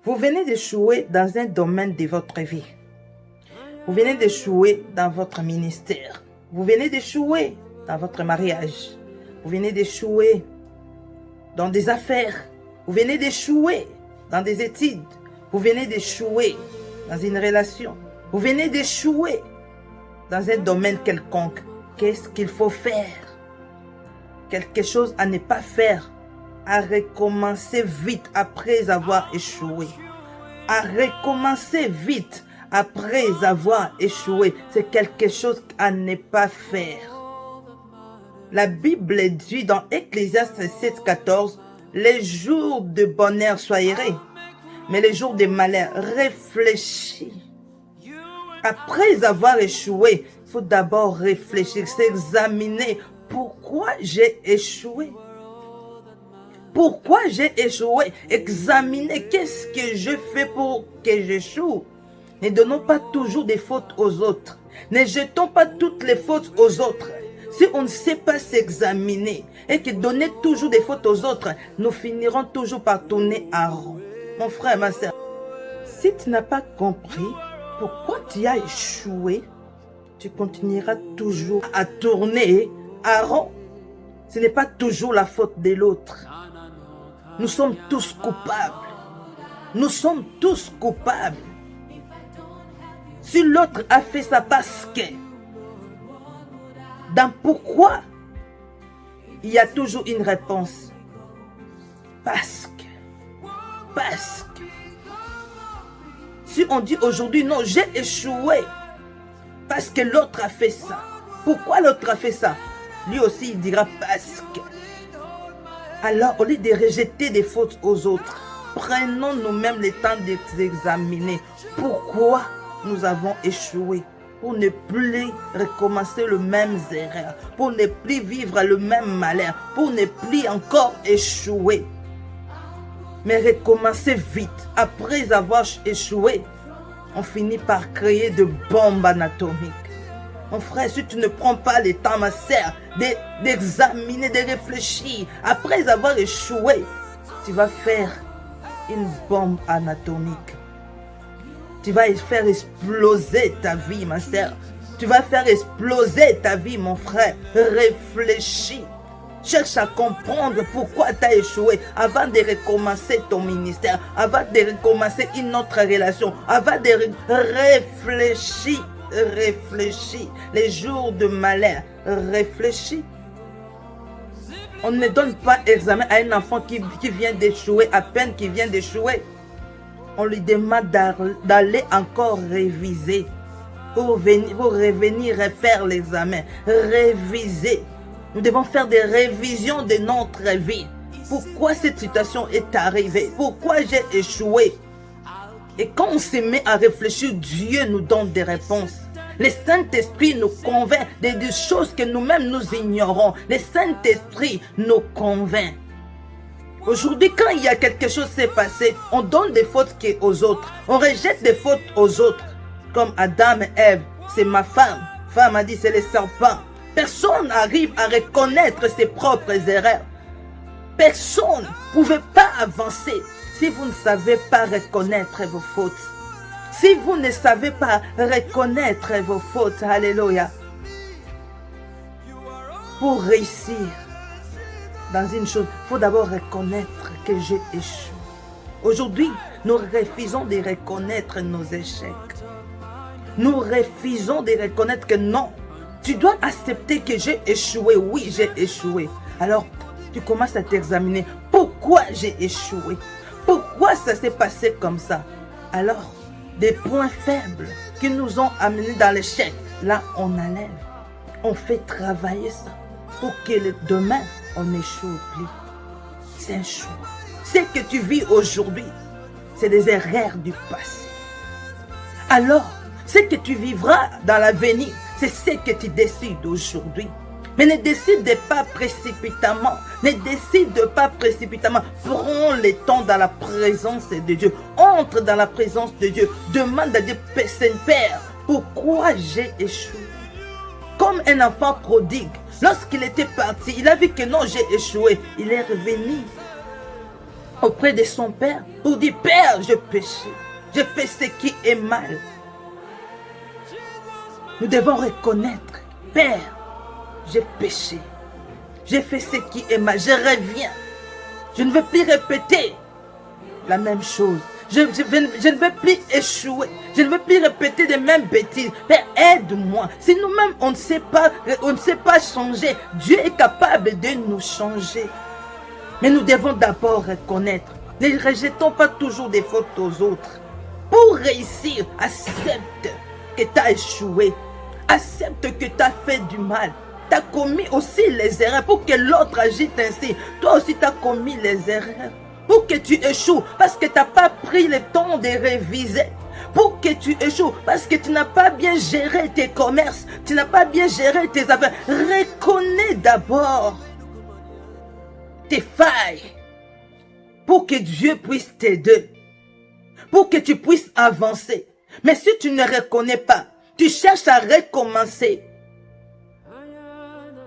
Vous venez d'échouer dans un domaine de votre vie. Vous venez d'échouer dans votre ministère. Vous venez d'échouer dans votre mariage. Vous venez d'échouer dans des affaires. Vous venez d'échouer dans des études. Vous venez d'échouer dans une relation. Vous venez d'échouer dans un domaine quelconque. Qu'est-ce qu'il faut faire? Quelque chose à ne pas faire. À recommencer vite après avoir échoué. À recommencer vite après avoir échoué. C'est quelque chose à ne pas faire. La Bible dit dans Ecclésiaste 7,14, les jours de bonheur soient heureux, mais les jours de malheur, réfléchis. Après avoir échoué, il faut d'abord réfléchir, s'examiner. Pourquoi j'ai échoué? Pourquoi j'ai échoué? Examiner qu'est-ce que je fais pour que j'échoue. Ne donnons pas toujours des fautes aux autres. Ne jetons pas toutes les fautes aux autres. Si on ne sait pas s'examiner et que donner toujours des fautes aux autres, nous finirons toujours par tourner à rond. Mon frère, ma soeur, si tu n'as pas compris pourquoi tu as échoué, tu continueras toujours à tourner à rond. Ce n'est pas toujours la faute de l'autre. Nous sommes tous coupables. Nous sommes tous coupables. Si l'autre a fait ça parce que, dans pourquoi, il y a toujours une réponse. Parce que. Si on dit aujourd'hui, non, j'ai échoué, parce que l'autre a fait ça. Pourquoi l'autre a fait ça? Lui aussi, il dira parce que. Alors, au lieu de rejeter des fautes aux autres, prenons nous-mêmes le temps d'examiner pourquoi nous avons échoué, pour ne plus recommencer le même erreur, pour ne plus vivre le même malheur, pour ne plus encore échouer. Mais recommencer vite. Après avoir échoué, on finit par créer de bombes anatomiques. Mon frère, si tu ne prends pas le temps, ma sœur, d'examiner, de réfléchir, après avoir échoué, tu vas faire une bombe anatomique. Tu vas faire exploser ta vie, ma sœur. Tu vas faire exploser ta vie, mon frère. Réfléchis. Cherche à comprendre pourquoi tu as échoué avant de recommencer ton ministère, avant de recommencer une autre relation, avant de réfléchir. Réfléchis. Les jours de malheur, réfléchis. On ne donne pas examen à un enfant qui vient d'échouer, à peine qu'il vient d'échouer. On lui demande d'aller encore réviser pour revenir et faire l'examen. Réviser. Nous devons faire des révisions de notre vie. Pourquoi cette situation est arrivée? Pourquoi j'ai échoué? Et quand on se met à réfléchir, Dieu nous donne des réponses. Le Saint-Esprit nous convainc des choses que nous-mêmes nous ignorons. Le Saint-Esprit nous convainc. Aujourd'hui, quand il y a quelque chose qui s'est passé, on donne des fautes aux autres. On rejette des fautes aux autres. Comme Adam et Ève, c'est ma femme. Femme a dit, c'est le serpent. Personne n'arrive à reconnaître ses propres erreurs. Personne ne pouvait pas avancer si vous ne savez pas reconnaître vos fautes. Si vous ne savez pas reconnaître vos fautes, alléluia. Pour réussir dans une chose, il faut d'abord reconnaître que j'ai échoué. Aujourd'hui, nous refusons de reconnaître nos échecs. Nous refusons de reconnaître que non, tu dois accepter que j'ai échoué. Oui, j'ai échoué. Alors, tu commences à t'examiner. Pourquoi j'ai échoué? Pourquoi ça s'est passé comme ça? Alors, des points faibles qui nous ont amenés dans l'échec, là, on enlève. On fait travailler ça pour que demain, on n'échoue plus. C'est un choix. Ce que tu vis aujourd'hui, c'est des erreurs du passé. Alors, ce que tu vivras dans l'avenir, c'est ce que tu décides aujourd'hui. Mais ne décide pas précipitamment. Ne décide pas précipitamment. Prends le temps dans la présence de Dieu. Entre dans la présence de Dieu. Demande à Dieu, Père, pourquoi j'ai échoué? Comme un enfant prodigue. Lorsqu'il était parti, il a vu que non, j'ai échoué. Il est revenu. auprès de son Père pour dire, Père, j'ai péché, j'ai fait ce qui est mal. Nous devons reconnaître, Père, j'ai péché, j'ai fait ce qui est mal, je reviens. Je ne veux plus répéter la même chose. Je ne veux plus échouer. Je ne veux plus répéter les mêmes bêtises. Père, aide-moi. Si nous-mêmes, on ne sait pas changer, Dieu est capable de nous changer. Mais nous devons d'abord reconnaître. Ne rejetons pas toujours des fautes aux autres. Pour réussir, accepte que tu as échoué. Accepte que tu as fait du mal. Tu as commis aussi les erreurs pour que l'autre agisse ainsi. Toi aussi, tu as commis les erreurs. Pour que tu échoues, parce que tu n'as pas pris le temps de réviser. Pour que tu échoues, parce que tu n'as pas bien géré tes commerces. Tu n'as pas bien géré tes affaires. Reconnais d'abord tes failles. Pour que Dieu puisse t'aider. Pour que tu puisses avancer. Mais si tu ne reconnais pas, tu cherches à recommencer.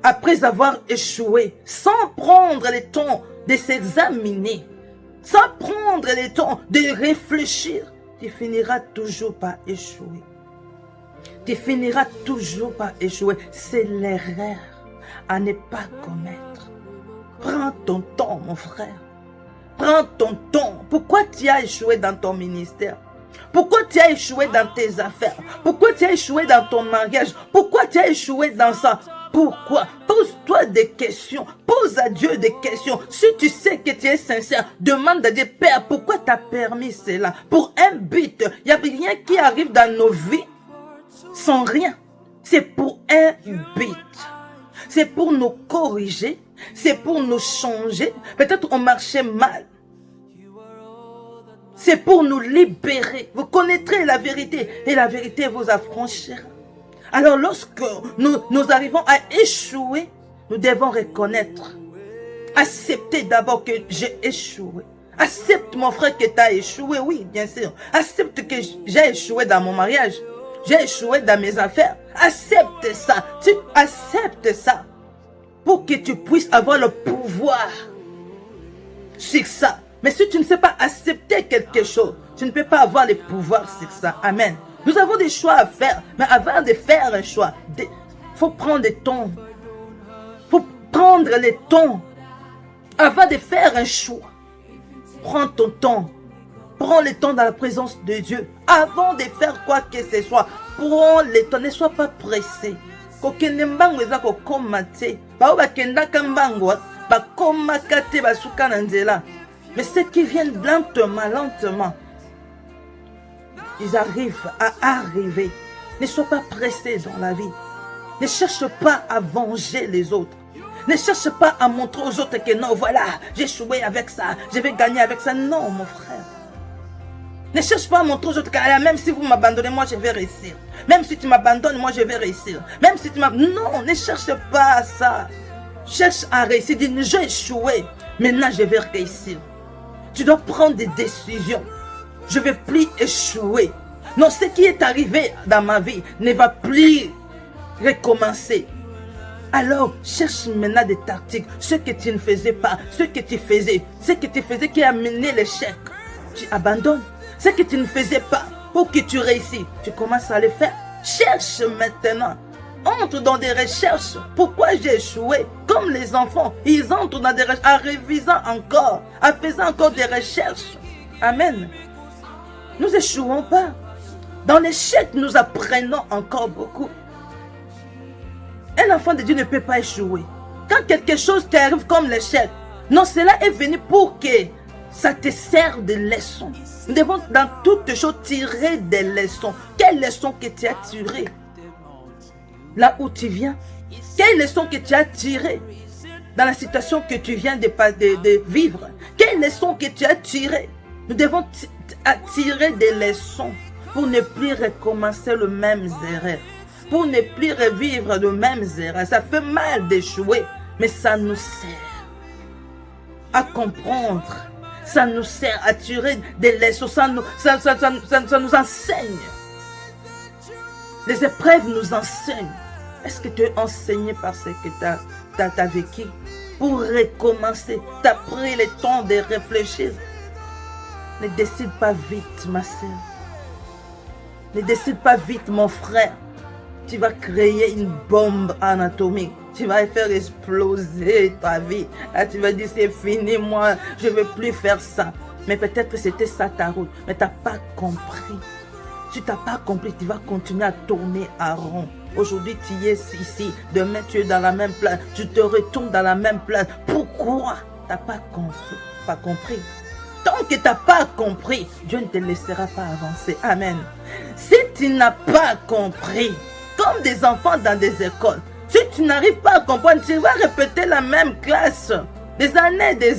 Après avoir échoué, sans prendre le temps de s'examiner, sans prendre le temps de réfléchir, tu finiras toujours par échouer. Tu finiras toujours par échouer. C'est l'erreur à ne pas commettre. Prends ton temps, mon frère. Prends ton temps. Pourquoi tu as échoué dans ton ministère? Pourquoi tu as échoué dans tes affaires? Pourquoi tu as échoué dans ton mariage? Pourquoi tu as échoué dans ça? Pourquoi? Pose-toi des questions. Pose à Dieu des questions. Si tu sais que tu es sincère, demande à Dieu, Père, pourquoi tu as permis cela? Pour un but. Il n'y a rien qui arrive dans nos vies sans rien. C'est pour un but. C'est pour nous corriger. C'est pour nous changer. Peut-être on marchait mal. C'est pour nous libérer. Vous connaîtrez la vérité et la vérité vous affranchira. Alors lorsque nous arrivons à échouer, nous devons reconnaître. Accepter d'abord que j'ai échoué. Accepte mon frère que tu as échoué, oui, bien sûr. Accepte que j'ai échoué dans mon mariage. J'ai échoué dans mes affaires. Accepte ça. Tu acceptes ça. Pour que tu puisses avoir le pouvoir sur ça. Mais si tu ne sais pas accepter quelque chose, tu ne peux pas avoir le pouvoir sur ça. Amen. Nous avons des choix à faire. Mais avant de faire un choix, il faut prendre le temps. Il faut prendre le temps. Avant de faire un choix, prends ton temps. Prends le temps dans la présence de Dieu. Avant de faire quoi que ce soit, prends le temps. Ne sois pas pressé. Mais ceux qui viennent lentement, ils arrivent à arriver. Ne sois pas pressé dans la vie. Ne cherche pas à venger les autres. Ne cherche pas à montrer aux autres que non, voilà, j'ai échoué avec ça, je vais gagner avec ça. Non, mon frère. Ne cherche pas à montrer aux autres que même si vous m'abandonnez, moi je vais réussir. Même si tu m'abandonnes, moi je vais réussir. Même si tu m'abandonnes. Non, ne cherche pas à ça. Cherche à réussir. Dis, j'ai échoué. Maintenant, je vais réussir. Tu dois prendre des décisions. Je ne vais plus échouer. Non, ce qui est arrivé dans ma vie ne va plus recommencer. Alors, cherche maintenant des tactiques. Ce que tu ne faisais pas, ce que tu faisais qui a mené l'échec. Tu abandonnes. Ce que tu ne faisais pas pour que tu réussisses, tu commences à le faire. Cherche maintenant. Entre dans des recherches. Pourquoi j'ai échoué? Comme les enfants, ils entrent dans des recherches, en révisant encore, en faisant encore des recherches. Amen. Nous échouons pas. Dans l'échec, nous apprenons encore beaucoup. Un enfant de Dieu ne peut pas échouer. Quand quelque chose t'arrive comme l'échec, non, cela est venu pour que ça te serve de leçon. Nous devons dans toutes choses tirer des leçons. Quelle leçon que tu as tirée? Là où tu viens, quelle leçon que tu as tirée dans la situation que tu viens de vivre? Quelle leçon que tu as tirée? Nous devons tirer des leçons pour ne plus recommencer les mêmes erreurs, pour ne plus revivre les mêmes erreurs. Ça fait mal d'échouer, mais ça nous sert à comprendre, ça nous sert à tirer des leçons, ça nous enseigne. Les épreuves nous enseignent. Est-ce que tu es enseigné par ce que tu as vécu? pour recommencer. Tu as pris le temps de réfléchir. Ne décide pas vite, ma soeur. Ne décide pas vite, mon frère. Tu vas créer une bombe anatomique. Tu vas faire exploser ta vie. Là, tu vas dire, c'est fini, moi, je ne veux plus faire ça. Mais peut-être que c'était ça ta route. Mais tu n'as pas compris. Si tu n'as pas compris, tu vas continuer à tourner à rond. Aujourd'hui, tu es ici. Demain, tu es dans la même place. Tu te retournes dans la même place. Pourquoi? Tu n'as pas compris. Tant que tu n'as pas compris, Dieu ne te laissera pas avancer. Amen. Si tu n'as pas compris, comme des enfants dans des écoles, si tu n'arrives pas à comprendre, tu vas répéter la même classe. Des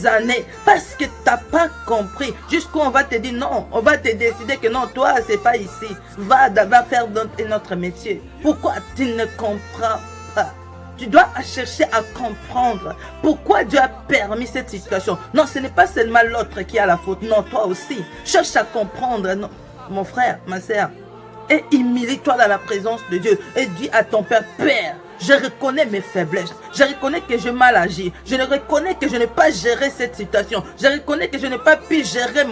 années, parce que tu n'as pas compris. Jusqu'où on va te dire non, on va te décider que non, toi, c'est pas ici. Va faire notre métier. Pourquoi tu ne comprends pas? Tu dois chercher à comprendre pourquoi Dieu a permis cette situation. Non, ce n'est pas seulement l'autre qui a la faute. Non, toi aussi. Cherche à comprendre, non, mon frère, ma soeur. Et humilie-toi dans la présence de Dieu. Et dis à ton Père, Père, je reconnais mes faiblesses. Je reconnais que j'ai mal agi. Je reconnais que je n'ai pas géré cette situation. Je reconnais que je n'ai pas pu gérer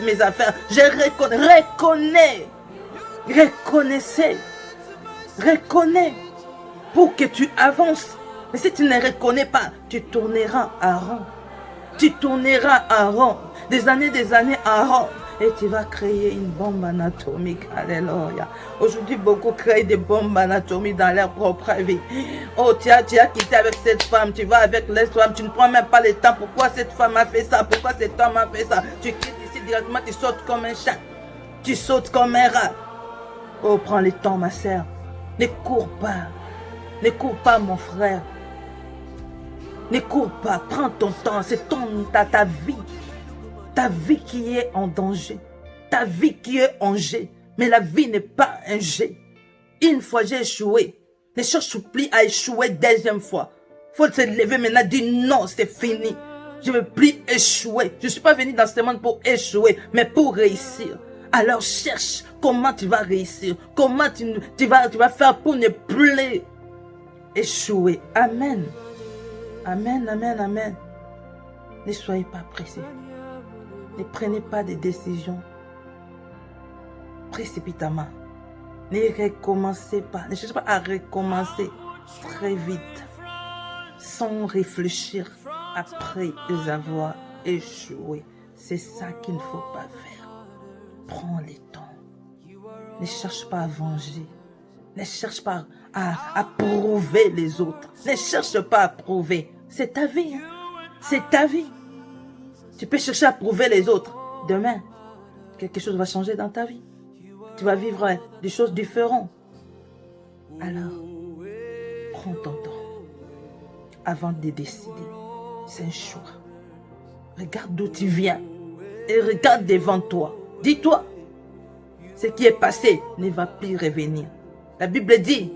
mes affaires. Je reconnais. Reconnais. Pour que tu avances. Mais si tu ne reconnais pas, tu tourneras en rond. Tu tourneras en rond. Des années en rond. Et tu vas créer une bombe anatomique. Alléluia. Aujourd'hui, beaucoup créent des bombes anatomiques dans leur propre vie. Oh, tu as quitté avec cette femme. Tu vas avec l'autre femme. Tu ne prends même pas le temps. Pourquoi cette femme a fait ça? Pourquoi cet homme a fait ça? Tu quittes ici directement. Tu sautes comme un chat. Tu sautes comme un rat. Oh, prends le temps, ma soeur. Ne cours pas. Ne cours pas, mon frère. Ne cours pas. Prends ton temps. C'est ta vie. Ta vie qui est en danger. Ta vie qui est en jeu. Mais la vie n'est pas un jeu. Une fois j'ai échoué. Ne cherche plus à échouer deuxième fois. Faut se lever maintenant, dire non, c'est fini. Je ne veux plus échouer. Je ne suis pas venu dans ce monde pour échouer, mais pour réussir. Alors cherche comment tu vas réussir. Comment tu vas faire pour ne plus échouer. Amen. Amen, amen, amen. Ne soyez pas pressés. Ne prenez pas de décisions précipitamment. Ne recommencez pas. Ne cherchez pas à recommencer très vite. Sans réfléchir après avoir échoué. C'est ça qu'il ne faut pas faire. Prends le temps. Ne cherche pas à venger. Ne cherche pas à prouver les autres. Ne cherche pas à prouver. C'est ta vie. Hein? C'est ta vie. Tu peux chercher à prouver les autres. Demain, quelque chose va changer dans ta vie. Tu vas vivre des choses différentes. Alors, prends ton temps avant de décider. C'est un choix. Regarde d'où tu viens et regarde devant toi. Dis-toi, ce qui est passé ne va plus revenir. La Bible dit,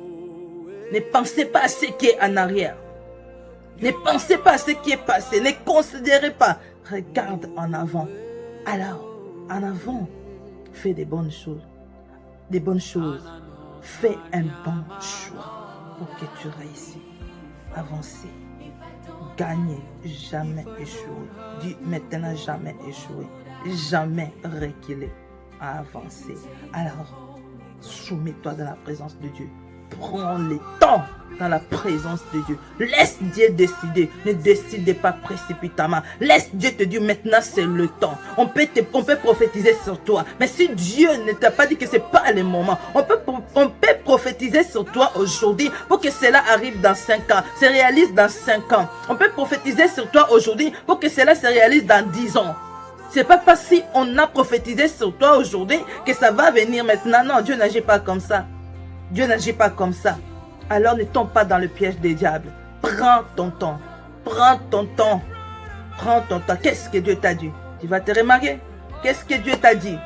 ne pensez pas à ce qui est en arrière. Ne pensez pas à ce qui est passé. Ne considérez pas. Regarde en avant. Alors, en avant, fais des bonnes choses. Des bonnes choses. Fais un bon choix pour que tu réussisses. Avancer. Gagner. Jamais échouer. Dis maintenant jamais échouer. Jamais reculer. Avancer. Alors, soumets-toi dans la présence de Dieu. Prends le temps dans la présence de Dieu. Laisse Dieu décider. Ne décide pas précipitamment. Laisse Dieu te dire maintenant c'est le temps. On peut prophétiser sur toi. Mais si Dieu ne t'a pas dit que c'est pas le moment, on peut prophétiser sur toi aujourd'hui pour que cela arrive dans 5 ans, se réalise dans 5 ans. On peut prophétiser sur toi aujourd'hui pour que cela se réalise dans 10 ans. C'est pas parce si on a prophétisé sur toi aujourd'hui que ça va venir maintenant. Non, Dieu n'agit pas comme ça. Dieu n'agit pas comme ça. Alors ne tombe pas dans le piège des diables. Prends ton temps. Prends ton temps. Prends ton temps. Qu'est-ce que Dieu t'a dit? Tu vas te remarier? Qu'est-ce que Dieu t'a dit?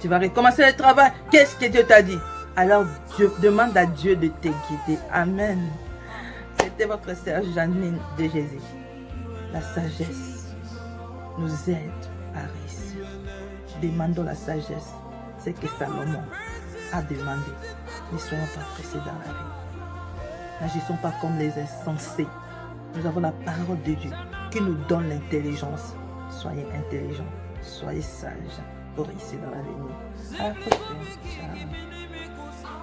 Tu vas recommencer le travail? Qu'est-ce que Dieu t'a dit? Alors Dieu, demande à Dieu de te guider. Amen. C'était votre sœur Janine de Jésus. La sagesse nous aide à réussir. Demandons la sagesse. C'est que Salomon a demandé. Ne soyons pas pressés dans la vie. N'agissons pas comme les insensés. Nous avons la parole de Dieu qui nous donne l'intelligence. Soyez intelligents, soyez sages pour réussir dans l'avenir. À la prochaine. Ciao.